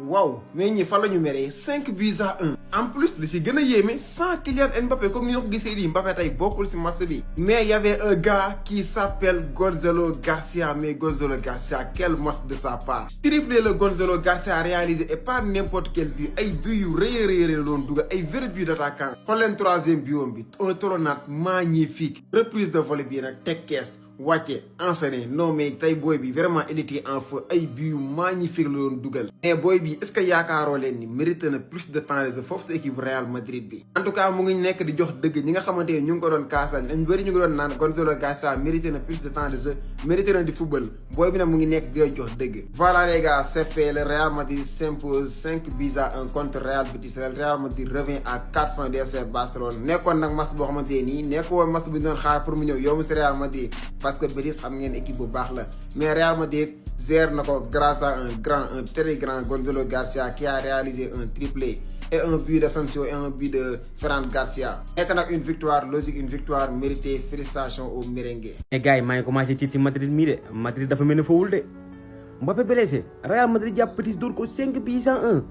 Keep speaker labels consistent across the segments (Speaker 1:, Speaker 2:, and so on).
Speaker 1: Wow, mais ñi fa lañu méré 5 buts à 1. En plus, li ci gëna yéme sans Kylian Mbappé comme ni ñu ko gisee nii Mbappé tay bokul ci match bi. Mais il y avait un gars qui s'appelle Gonzalo Garcia. Mais Gonzalo Garcia, quel match de sa part. Triplé le Gonzalo Garcia a réalisé et pas n'importe quel but. Ay but yu rëy doon dugal ay vrai but d'attaquant. Xool leen troisième but bi. Un talonnade magnifique. Reprise de volée bi nak tek caisse. Wàcce enchaîné non mais tay boy bi vraiment il était en feu ay but magnifique la doon dugal mais boy bi est-ce que yaakaaroo leen ni mérité na plus de temps de jeu foofu sa équipe Real Madrid bi en tout cas mu ngi nekk di jox dëgg ñi nga xamante ne ñu ngi ko doon kaasal ñu bëri ñu ngi doon naan Gonzalo Garcia mérité na plus de temps de jeu mérité na di football boy bi nag mu ngi nekk di leen jox dëgg. Voilà les gars, c'est fait, le Real Madrid s'impose 5 buts à 1 contre Real Betis. Le Real Madrid revient à 4 points derrière Barcelone nekkoon nag match boo xamante nii nekkoon match bu ñu doon xaar pour mu ñëw yomb si Real Madrid parce que Betis xam ngeen équipe bu baax la mais Real Madrid gère na ko grâce à un très grand Gonzalo Garcia qui a réalisé un triplé et un but d'Asensio et un but de Ferran Garcia. nekk nag une victoire logique, une victoire méritée. Félicitations aux merengues.
Speaker 2: mais gars yi maa ngi commencé tiit si Madrid mii de Madrid dafa mel ni fawul de Mbappé blessé Real Madrid jàpp Betis dóor ko 5 buts à 1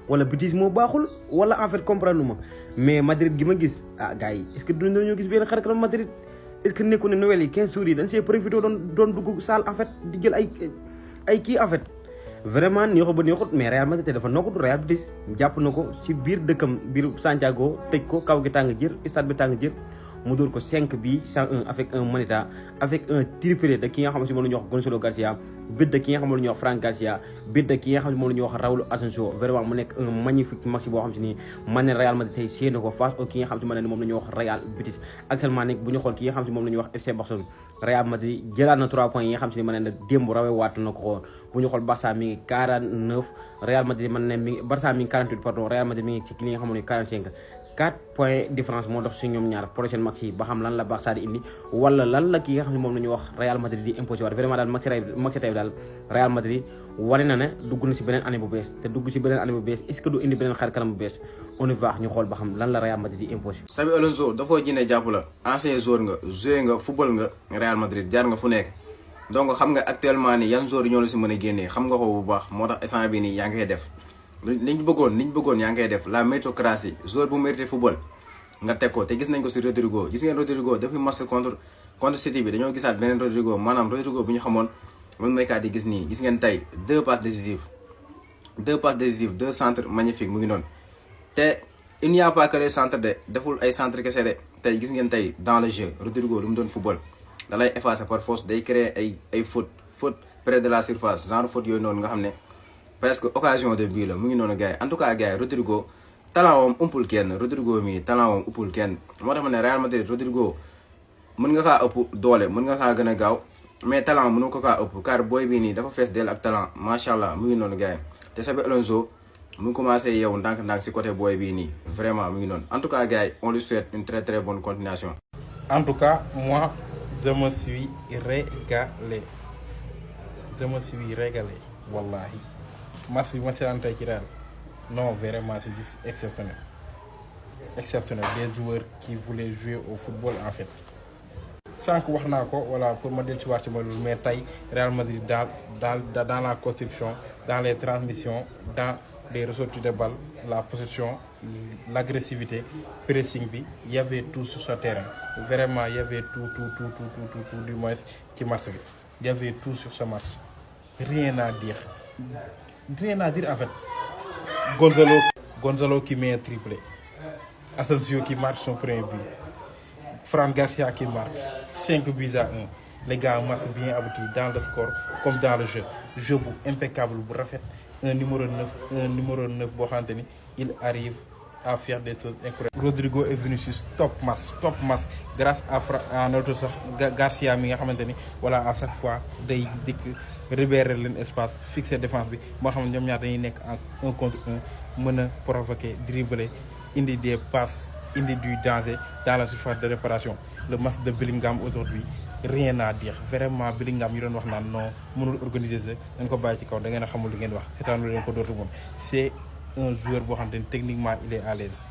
Speaker 2: wala Betis moo baaxul wala en fait comprendre ma mais Madrid gi ma gis gars yi est-ce que dañoo gis benn xar kanam Madrid. est-ce que nekku ne Noël yi 15 jours yi dañ see profité doon dugg salle en fait di jël ay kii en fait vraiment neexut ba neexut mais Real Madrid dafa nokkut Real Betis jàpp na ko si biir dëkkam biir Santiago tëj ko kaw gi tàng jër stade bi tàng jër mu dóor ko 5 buts à 1 avec un Manita avec un triplé de ki nga xam ne si moom la ñuy wax Gonzalo Garcia but de ki nga xam ne la ñuy wax Ferran Garcia but de ki nga xam ne moom la ñuy wax Raúl Asensio vraiment mu nekk un magnifique match boo xam si ni man ne Real Madrid tey séen na ko face au ki nga xam si man ne moom la ñuy wax Real Betis actuellement nekk bu ñu xool ki nga xam si moom la ñuy wax FC Barcelone Real Madrid jëlaat na 3 points yi nga xam si ni man ne démb rawee waat na ko bu ñu xool Barça mi ngi 49 Real Madrid man ne mi ngi Barça mi ngi 48 pardon Real Madrid mi ngi ci li nga xam ne 45 4 points différence moo dox si ñoom ñaar prochaine match yi ba xam lan la Barça di indi wala lan la ki nga xam ne moom la ñuy wax Real Madrid di imposé waat vraiment daal match tey daal Real Madrid wane na ne dugg na si beneen année bu bees te dugg si beneen année bu bees est-ce que du indi beneen xar kanam bu bees on y va ñu xool ba xam lan la Real Madrid di imposé.
Speaker 3: Xabi Alonso dafoo jëndee jàpp la ancien joueur nga joué nga football nga Real Madrid jaar nga fu nekk donc xam nga actuellement ni yan joueurs ñoo la si mën a génnee xam nga ko bu baax moo tax instant bi nii yaa ngi koy def. liñ bëggoon yaa ngi koy def la méritocratie joueur bu mérité football nga teg ko te gis nañ ko si Rodrigo gis ngeen Rodrigo depuis match contre City bi dañoo gisaat beneen Rodrigo maanaam Rodrigo bi ñu xamoon moom mooy kat di gis nii gis ngeen tey 2 passes décisives 2 centres magnifiques mu ngi noonu te il n'y a pas que les centres de deful ay centres kese de tey gis ngeen tey dans le jeu Rodrigo lu mu doon football da lay effacer par force day créer ay faute près de la surface genre faute yooyu noonu nga xam ne presque occasion de but la mu ngi noonu gars yi en tout cas gars yi Rodrigo talent woom umpul kenn Rodrigo mi talent woom umpul kenn moo tax ma ne Real Madrid Rodrigo mën nga kaa ëpp doole mën nga kaa gën a gaaw mais talent mënu ko kaa ëpp car booy bii nii dafa fees dell ak talent macha allah mu ngi noonu gars yi te Xabi Alonso mu ngi commencé yow ndànk-ndànk si côté booy bii nii vraiment mu ngi noonu en tout cas gars yi on lui souhaite une très très bonne continuation.
Speaker 4: En tout cas moi je me suis régalé wallahi match bi ma seetaan tey ci Real non vraiment c'est juste exceptionnel des joueurs qui voulaient jouer au football en fait sànq wax naa ko voilà pour ma dellu ci waat ci ma loolu mais tey Real Madrid dans la construction dans les transmissions dans les ressorties de balles la possession l'agressivité pressing bi y avait tout sur ce terrain vraiment y avait tout du moins ci match bi y avait tout sur ce match rien à dire en fait. Gonzalo qui met un triplé. Asensio qui marque son premier but. Ferran Garcia qui marque. 5 buts à 1. Les gars, match bien abouti dans le score comme dans le jeu. Jeu impeccable, rafet. Un numéro 9 boo xamante ni il arrive à faire des choses incroyables. Rodrigo est venu sur top match grâce à notre sax Garcia mi nga xamante ni voilà à chaque fois day dikk libérer leen espace fixer défense bi moo xam ne ñoom ñaar dañuy nekk en 1 contre 1 mën a provoquer dribbler indi des passes indi du danger dans la surface de réparation. Le match de Bellingham aujourd'hui rien à dire vraiment Bellingham yi doon wax naan non mënul organiser ça dañ ko bàyyi ci kaw da ngeen a xamul li ngeen wax seetaanu leen ko dootu moom c'est un joueur boo xam ne techniquement il est à l'aise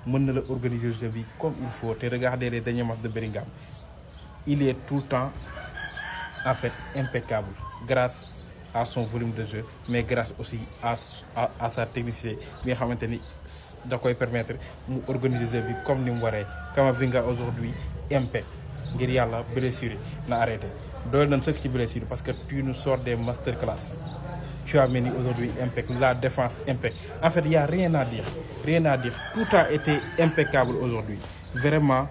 Speaker 4: mën na la organiser jeu bi comme il faut te regardez les derniers matchs de Bellingham il est tout le temps en fait impeccable grâce à son volume de jeu mais grâce aussi à sa technicité bi nga xamante ni da koy permettre mu organiser jeu bi comme ni mu waree. Camavinga aujourd'hui impec ngir yàlla blessure na arrêté doyal nañ sëkk ci blessure parce que tu nous sors des masterclass. Tchouaméni aujourd'hui impec, la défense impec. En fait, il n'y a rien à dire. Rien à dire. Tout a été impeccable aujourd'hui. Vraiment,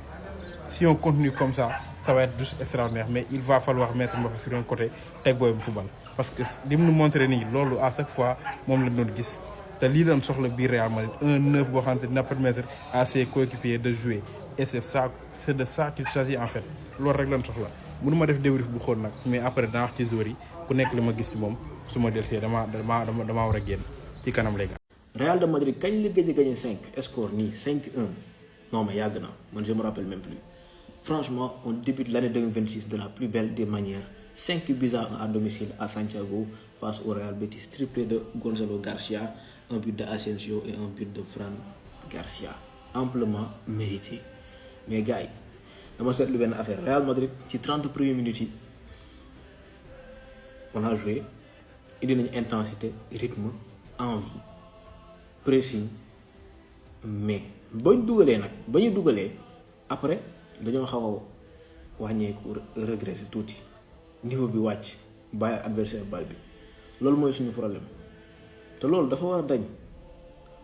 Speaker 4: si on continue comme ça va être juste extraordinaire. Mais il va falloir mettre Mbappé sur un côté teg booy bu football. Parce que li mu montré nii loolu à chaque fois moom la doon gis te lii doon soxla biir Real Madrid un neuf boo xamante dina permettre à ses coéquipiers de jouer et c'est de ça qu'il s'agit en fait loolu rek lañ soxla. mënu ma def débrief bu xool nag mais après daa wax ci joueurs yi ku nekk li ma gis ci moom su ma delsee damaa war a génn ci kanam léegi.
Speaker 5: Real de Madrid kañ la gëj a gagné 5 score nii 5-1 non mais yàgg na man je me rappelle même plus franchement on débute l'année 2026 de la plus belle des manières 5 buts à domicile à Santiago face au Real Betis, triplé de Gonzalo Garcia, un but de Asensio et un but de Fran Garcia, amplement mérité. Mais gars yi dama seetlu benn affaire Real Madrid ci 30 premières minutes yi on a joué indi nañu intensité rythme envie pressing mais ba ñu dugalee après dañoo xaw a wàññeeku regresser tuuti niveau bi wàcc bàyyi adversaire bal bi loolu mooy suñu problème te loolu dafa war a dañ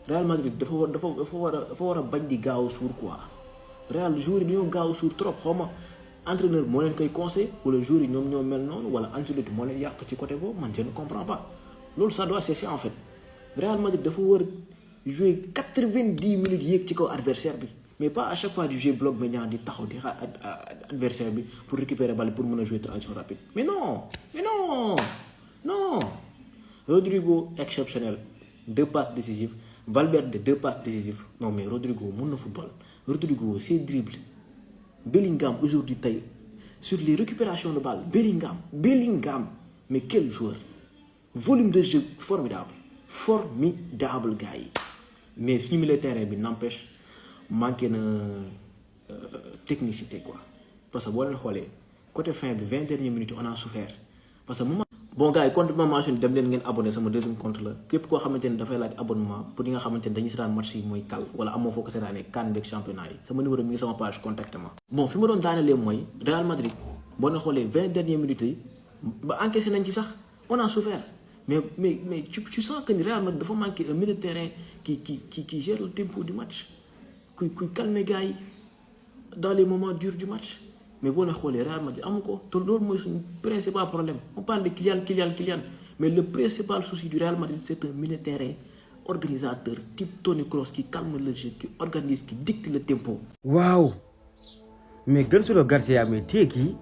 Speaker 5: Real Madrid dafa war a bañ di gaaw suur quoi Real joueurs yi dañoo gaaw suur trop xaw ma entraîneur moo leen koy conseil wala joueurs yi ñoom ñoo mel noonu wala Ancelotti moo leen yàq ci côté boobu man je ne comprends pas loolu ça doit cesser en fait Real Madrid dafa war a jouer 90 minutes yéeg ci kaw adversaire bi mais pas à chaque fois du jouer bloc médian di taxaw di xaar adversaire bi pour récupérer balle pour mën a jouer transition rapide mais non Rodrigo exceptionnel 2 passes décisives Valverde 2 passes décisives non mais Rodrigo mën na football Rodrigo ses dribbles Bellingham aujourd'hui tey sur les récupérations de balles Bellingham mais quel joueur volume de jeu formidable gars yi mais suñu milieu terrain bi n'empêche manqué na technicité quoi parce que boo leen xoolee côté fin bi 20 dernières minutes on a souffert parce que moment bon gars yi compte ma mentionné dem leen ngeen abonné sama deuxième compte la képp koo xamante ni dafay laaj abonnement pour ñi nga xamante ni dañuy seetaan match yi mooy kal wala amoo foo ko seetaanee CAN beeg championnat yi sama numéro mi ngi sama page contactement bon fi ma doon daanelee mooy Real Madrid boo leen xoolee 20 dernières minutes yi ba encaissé nañ ci sax on a souffert mais tu sens que ni Real Madrid dafa manqué un milieu de terrain qui gère le tempo du match kuy calmer gars yi dans les moments durs du match mais boo leen xoolee Real Madrid amu ko te loolu mooy suñu principal problème on parle de Kylian mais le principal souci du Real Madrid c'est un milieu de terrain organisateur type Toni Kroos qui calme le jeu qui organise qui dicte le tempo.
Speaker 2: waaw mais Gonzalo Garcia mais téye kii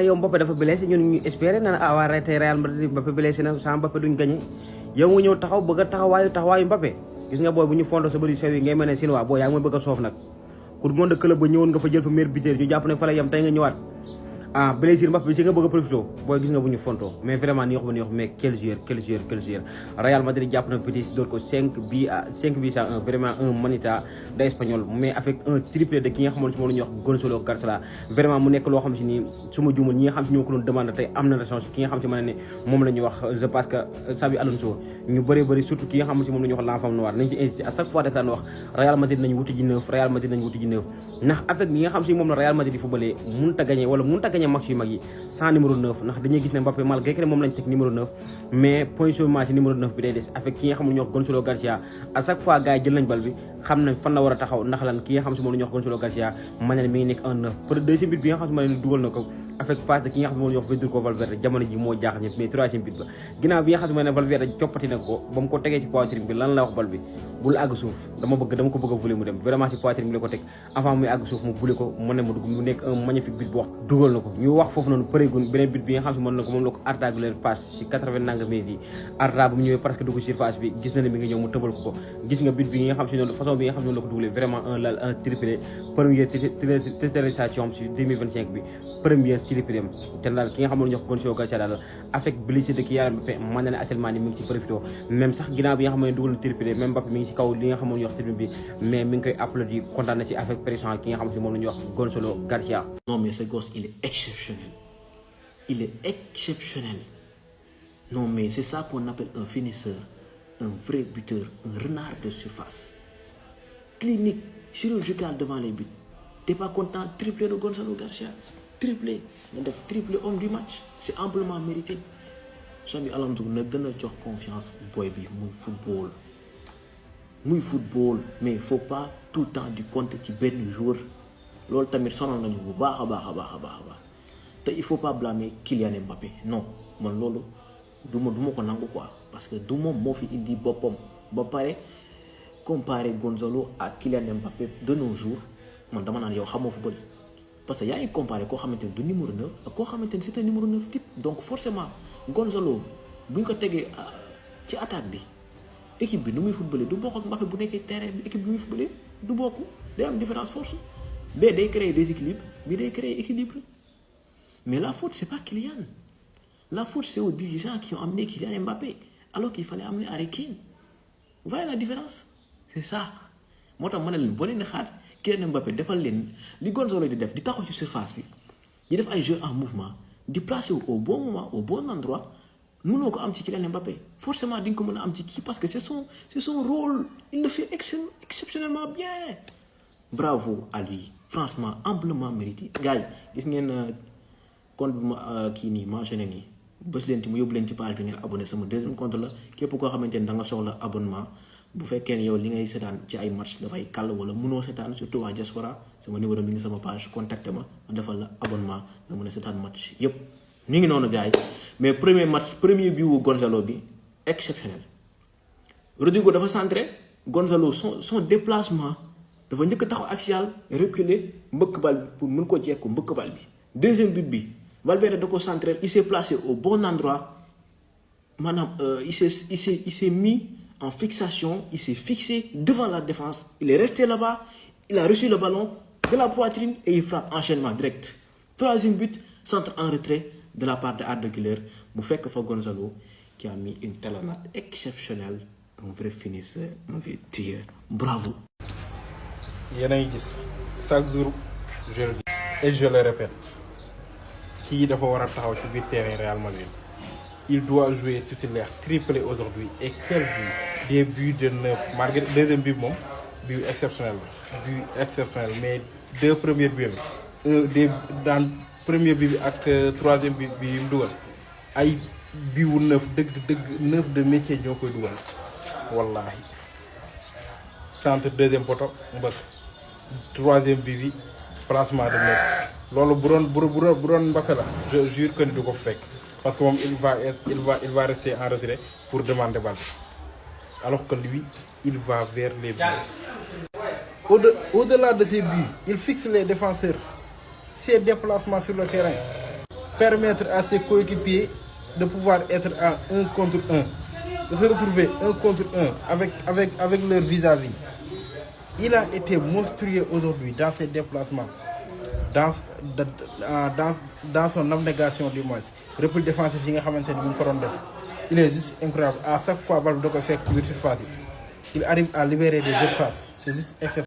Speaker 2: yow Mbappé dafa blessé ñun ñu espérer na waa tey Real Madrid Mbappé blessé na sans Mbappé duñ gagné yow nga ñëw taxaw bëgg a taxawaayu Mbappé gis nga booy bu ñu fondo sa bëri sew yi ngay mel ne Sinwaa booy yaa ngi may bëgg a soof nag pour monde club ba ñëwoon nga fa jël fa meilleur buteur ñu jàpp ne fa la yem tey nga ñëwaat blessure Mbappé bi si nga bëgg a profité booy gis nga bu ñu fontoo mais vraiment ni wax mais quel joueur Real Madrid jàpp na Betis door ko 5 buts à 1 vraiment un manita d'espagnol mais avec un triplé de ki nga xamante si moom la ñuy wax Gonzalo Garcia vraiment mu nekk loo xam si ni su ma juumul ñi nga xam si ñoo ko doon demande tey am na réponse ki nga xam si mën ne moom la ñuy wax je pense que Xabi Alonso ñu bëri surtout ki nga xam si moom la ñuy wax l'enfant noir nañ ci insister à chaque fois daf daan wax Real Madrid nañu wuti ji neuf ndax avec ñi nga xam si moom la Real Madrid di footballé mënut a gagné wala mënut a gagné match yu mag yi sans numéro 9 ndax dañuy gis ne Mbappé malgré que moom lañ teg numéro 9 mais positionnement ci numéro 9 bi day des avec ki nga xam ne ñoo wax Gonzalo Garcia à chaque fois gars yi jël nañ bal bi xam nañ fan la war a taxaw ndax lan ki nga xam si moom la ñuy wax Gonzalo Garcia man ne mi ngi nekk un 9 pour deuxième but bi nga xam si ma ne dugal na ko avec passe de ki nga xam ne moom la ñuy wax Federico Valverde jamono ji moo jaaxal ñëpp mais troisième but ba ginnaaw bi nga xam si ma ne Valverde coppati na ko ba mu ko tegee ci poitrine bi lan la wax bal bi bul àgg suuf dama ko bëgg a voler mu dem vraiment si poitrine bi la ko teg avant muy àgg suuf mu bule ko mu ne mu dugg mu nekk un magnifique but bu wax dugal na ko ñu wax foofu noonu përeegun beneen but bi nga xam si mën na ko moom la ko Arda Güler passe si 80 nanga minutes yi Arda bu mu ñëwee presque dugg surface bi gis na ne mi ngi ñëw mu tëbal ko gis nga but bi nga xam si noonu façon bi nga xam si noonu la ko dugalee vraiment un triplé première titularisation si 2025 bi première ci lipiram te daal ki nga xam ne ñoo ko Gonzalo Garcia daal avec blessure de Kylian Mbappé mën na ne actuellement ni mi ngi ci profité même sax ginnaaw bi nga xam ne dugal na triplé même Mbappé mi ngi ci kaw li nga xam ne ñuy wax tribune bi mais mi ngi koy applaudir kontaan na ci avec pression ki nga xam si moom la ñuy wax Gonzalo Garcia.
Speaker 5: Non mais ce gosse il est exceptionnel Non, mais c'est ça qu'on appelle un finisseur, un vrai buteur, un renard de surface. Clinique, chirurgical devant les buts. T'es pas content, triplé de Gonzalo Garcia. Triplé. Triplé homme du match. C'est amplement mérité. Xabi Alonso na gën a jox confiance boy bi muy football mais il faut pas tout le temps di compter ci benn joueur loolu tamit sonal nañu bu baax a baax te il faut pas blâmer Kylian Mbappé non man loolu du ma ko nangu quoi parce que du moom moo fi indi boppam ba pare comparer Gonzalo ak Kylian Mbappé de nos jours man dama naan yow xamoo football parce que yaa ngi comparer koo xamante ni du numéro 9 ak koo xamante ni c'est un numéro 9 type donc forcément Gonzalo bu ñu ko tegee ci attaque bi équipe bi nu muy footballé du bokk ak Mbappé bu nekkee terrain bi équipe bi muy footballé du bokk day am différence force mais day créer déséquilibre bi day créer équilibre mais la faute c'est pas Kylian la faute c'est aux dirigeants qui ont amené Kylian Mbappé alors qu'il fallait amener Harry Kane vous voyez la différence c'est ça moo tax ma ne leen boo leen di xaar Kylian Mbappé defal leen li Gonzalo di def di taxaw ci surface bi di def ay jeux en mouvement di placer au bon moment au bon endroit mënoo ko am ci Kylian Mbappé forcément di nga ko mën a am ci kii parce que c'est son rôle il le fait exceptionnellement bien bravo à lui franchement amplement mérité gars yi gis ngeen compte bi ma kii nii mentionné nii bés leen ci mu yóbbu leen ci page bi ngeen abonné sama deuxième compte la képp koo xamante ni da nga soxla abonnement bu fekkee ne yow li ngay seetaan ci ay match dafay kàll wala mënoo seetaan surtout waa diaspora sama numéro mi ngi sama page contacté ma defal la abonnement nga mën a seetaan match yépp ñu ngi noonu gars yi mais premier but wu Gonzalo bi exceptionnel Rodrigo dafa centré Gonzalo son déplacement dafa njëkk a taxaw axial reculer mbëkk bal bi pour mën ko jekku mbëkk bal bi deuxième but bi Valverde da ko centré il s'est placé au bon endroit maanaam il s'est mis en fixation il s'est fixé devant la défense il est resté là-bas il a reçu le ballon de la poitrine et il frappe enchaînement direct troisième but centre en retrait de la part de Arda Güler bu fekk fa Gonzalo qui a mis une talonnade exceptionnelle un vrai finisseur un vrai tireur bravo.
Speaker 4: yéen a ngi gis chaque jour je le dis et je le répète kii dafa war a taxaw ci biir terrain Real Madrid il doit jouer titulaire triplé aujourd'hui et quel but des buts de 9 malgré deuxième but moom but exceptionnel mais deux premiers buts dans premier but bi ak troisième but bi mu dugal ay but wu 9 dëgg 9 de métier ñoo koy dugal wallahi centre deuxième poteau mbëkk troisième but bi placement de 9 loolu bu doon Mbappé la je jure que ni du ko fekk parce que moom il va rester en retrait pour demander balle alors que lui il va vers les buts au-delà de ses buts il fixe les défenseurs ses déplacements sur le terrain permettre à ses coéquipiers de pouvoir être en 1 contre 1 de se retrouver 1 contre 1 avec leur vis-à-vis. Il a été monstrueux aujourd'hui dans ses déplacements dans son abnégation du moins repli défensif yi nga xamante ni mu ngi ko doon def il est juste incroyable à chaque fois bal bi da koy fekk ci biir surface yi il arrive à libérer des espaces c'est juste exceptionnel.